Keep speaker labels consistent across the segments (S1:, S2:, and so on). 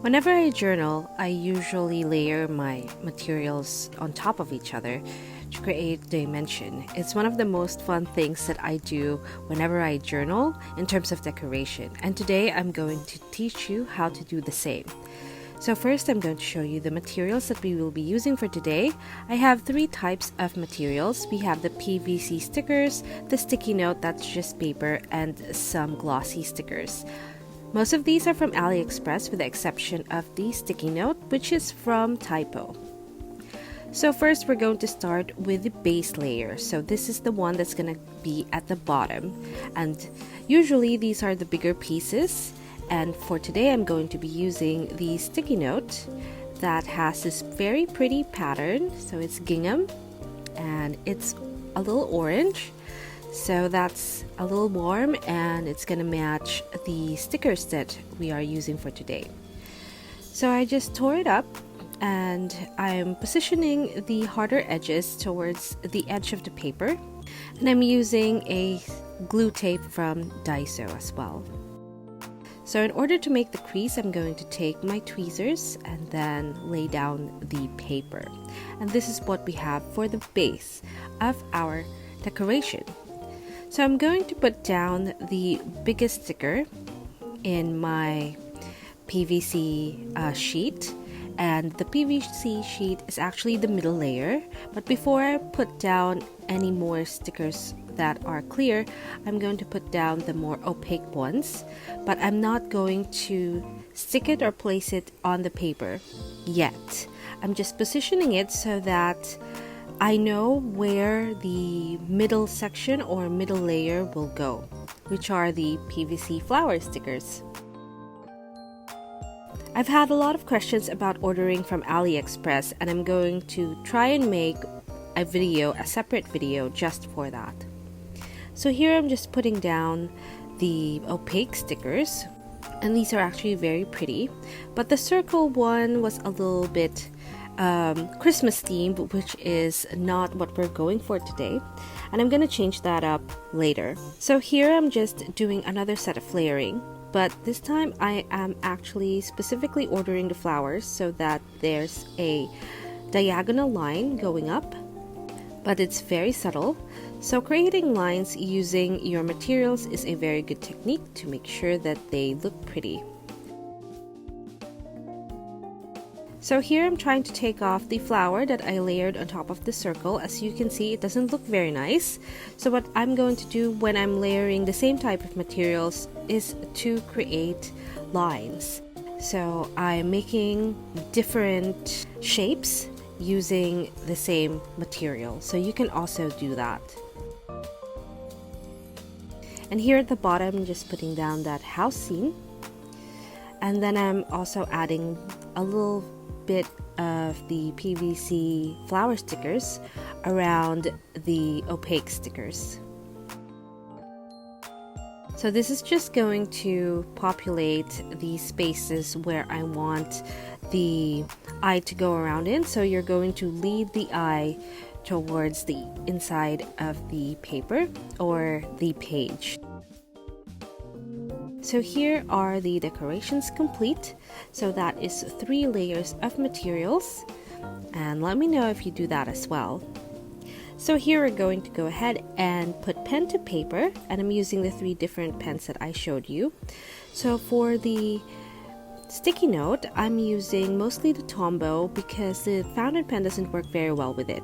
S1: Whenever I journal, I usually layer my materials on top of each other to create dimension. It's one of the most fun things that I do whenever I journal in terms of decoration, and today I'm going to teach you how to do the same. So first, I'm going to show you the materials that we will be using for today. I have three types of materials. We have the PVC stickers, the sticky note that's just paper, and some glossy stickers. Most of these are from AliExpress with the exception of the sticky note, which is from Typo. So first, we're going to start with the base layer. So this is the one that's going to be at the bottom, and usually these are the bigger pieces. And for today, I'm going to be using the sticky note that has this very pretty pattern. So it's gingham and it's a little orange. So that's a little warm and it's going to match the stickers that we are using for today. So I just tore it up and I'm positioning the harder edges towards the edge of the paper. And I'm using a glue tape from Daiso as well. So in order to make the crease, I'm going to take my tweezers and then lay down the paper. And this is what we have for the base of our decoration. So I'm going to put down the biggest sticker in my PVC sheet. And the PVC sheet is actually the middle layer. But before I put down any more stickers that are clear, I'm going to put down the more opaque ones. But I'm not going to stick it or place it on the paper yet. I'm just positioning it so that I know where the middle section or middle layer will go, which are the PVC flower stickers. I've had a lot of questions about ordering from AliExpress, and I'm going to try and make a separate video just for that. So here I'm just putting down the opaque stickers, and these are actually very pretty, but the circle one was a little bit Christmas themed, which is not what we're going for today, and I'm going to change that up later. So here I'm just doing another set of layering, but this time I am actually specifically ordering the flowers so that there's a diagonal line going up, but it's very subtle. So creating lines using your materials is a very good technique to make sure that they look pretty. So here I'm trying to take off the flower that I layered on top of the circle. As you can see, it doesn't look very nice. So what I'm going to do when I'm layering the same type of materials is to create lines. So I'm making different shapes using the same material. So you can also do that. And here at the bottom, I'm just putting down that house scene. And then I'm also adding a little bit of the PVC flower stickers around the opaque stickers. So this is just going to populate the spaces where I want the eye to go around in. So you're going to lead the eye towards the inside of the paper or the page. So here are the decorations complete. So that is 3 layers of materials, and let me know if you do that as well. So here we're going to go ahead and put pen to paper, and I'm using the 3 different pens that I showed you. So for the sticky note, I'm using mostly the Tombow because the fountain pen doesn't work very well with it.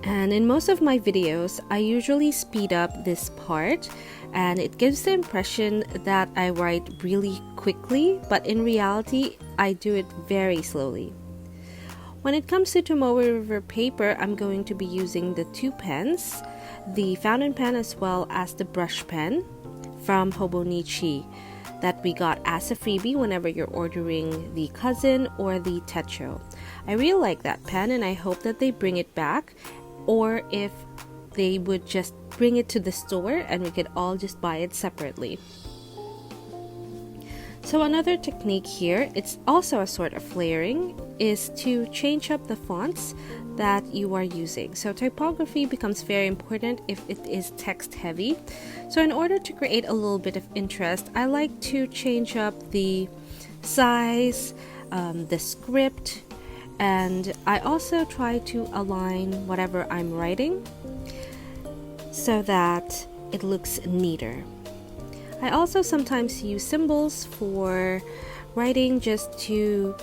S1: And in most of my videos, I usually speed up this part, and it gives the impression that I write really quickly, but in reality, I do it very slowly. When it comes to Tomoe River paper, I'm going to be using the 2 pens, the fountain pen as well as the brush pen from Hobonichi that we got as a freebie whenever you're ordering the Cousin or the Techo. I really like that pen, and I hope that they bring it back, or if they would just bring it to the store and we could all just buy it separately. So another technique here, it's also a sort of layering, is to change up the fonts that you are using. So typography becomes very important if it is text heavy. So in order to create a little bit of interest, I like to change up the size, the script, and I also try to align whatever I'm writing so that it looks neater. I also sometimes use symbols for writing just to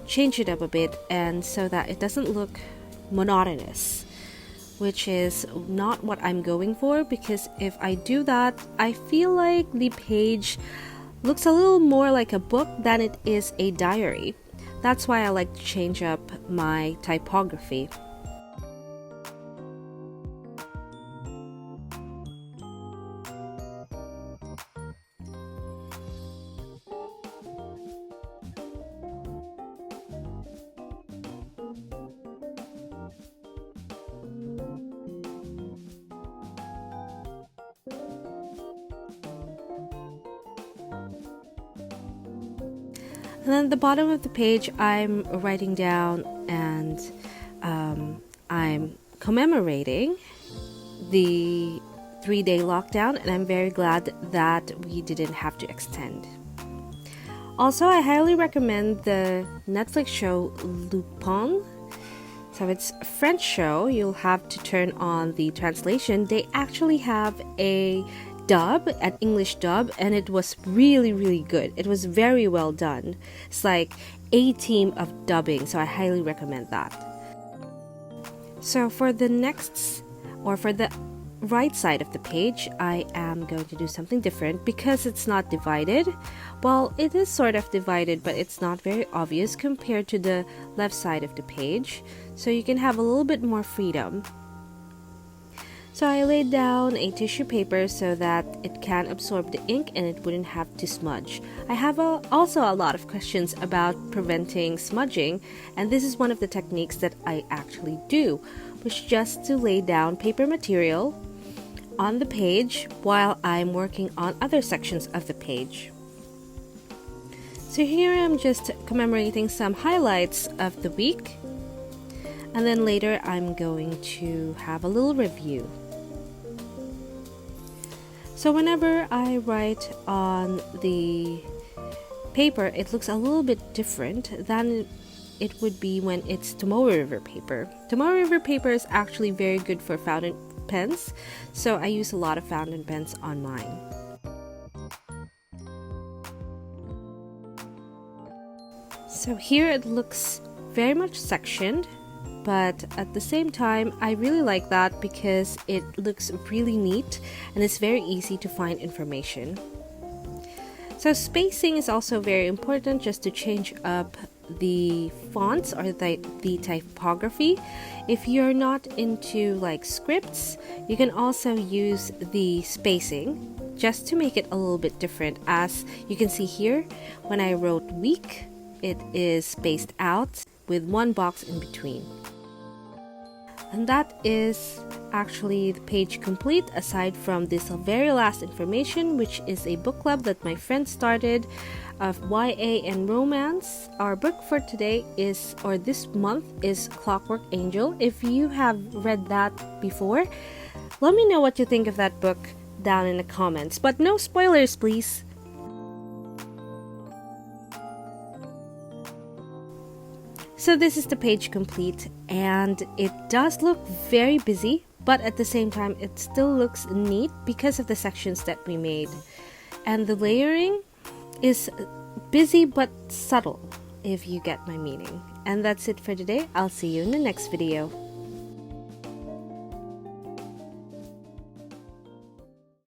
S1: change it up a bit and so that it doesn't look monotonous, which is not what I'm going for, because if I do that, I feel like the page looks a little more like a book than it is a diary. That's why I like to change up my typography. And then at the bottom of the page, I'm writing down and I'm commemorating the 3-day lockdown, and I'm very glad that we didn't have to extend. Also, I highly recommend the Netflix show Lupin. So it's a French show. You'll have to turn on the translation. They actually have a dub, an English dub, and it was really good. It was very well done. It's like a team of dubbing, so I highly recommend that. So for the next, or for the right side of the page, I am going to do something different because it's not divided. Well, it is sort of divided, but it's not very obvious compared to the left side of the page, so you can have a little bit more freedom. So I laid down a tissue paper so that it can absorb the ink and it wouldn't have to smudge. I have also a lot of questions about preventing smudging, and this is one of the techniques that I actually do, which is just to lay down paper material on the page while I'm working on other sections of the page. So here I'm just commemorating some highlights of the week, and then later I'm going to have a little review. So whenever I write on the paper, it looks a little bit different than it would be when it's Tomoe River paper. Tomoe River paper is actually very good for fountain pens, so I use a lot of fountain pens on mine. So here it looks very much sectioned, but at the same time I really like that because it looks really neat and it's very easy to find information. So spacing is also very important, just to change up the fonts or the typography. If you're not into like scripts, you can also use the spacing just to make it a little bit different. As you can see here, when I wrote week, it is spaced out with one box in between. And that is actually the page complete, aside from this very last information, which is a book club that my friend started of YA and romance. Our book for today is, or this month, is Clockwork Angel. If you have read that before, let me know what you think of that book down in the comments, but no spoilers please. So this is the page complete, and it does look very busy, but at the same time it still looks neat because of the sections that we made. And the layering is busy but subtle, if you get my meaning. And that's it for today. I'll see you in the next video.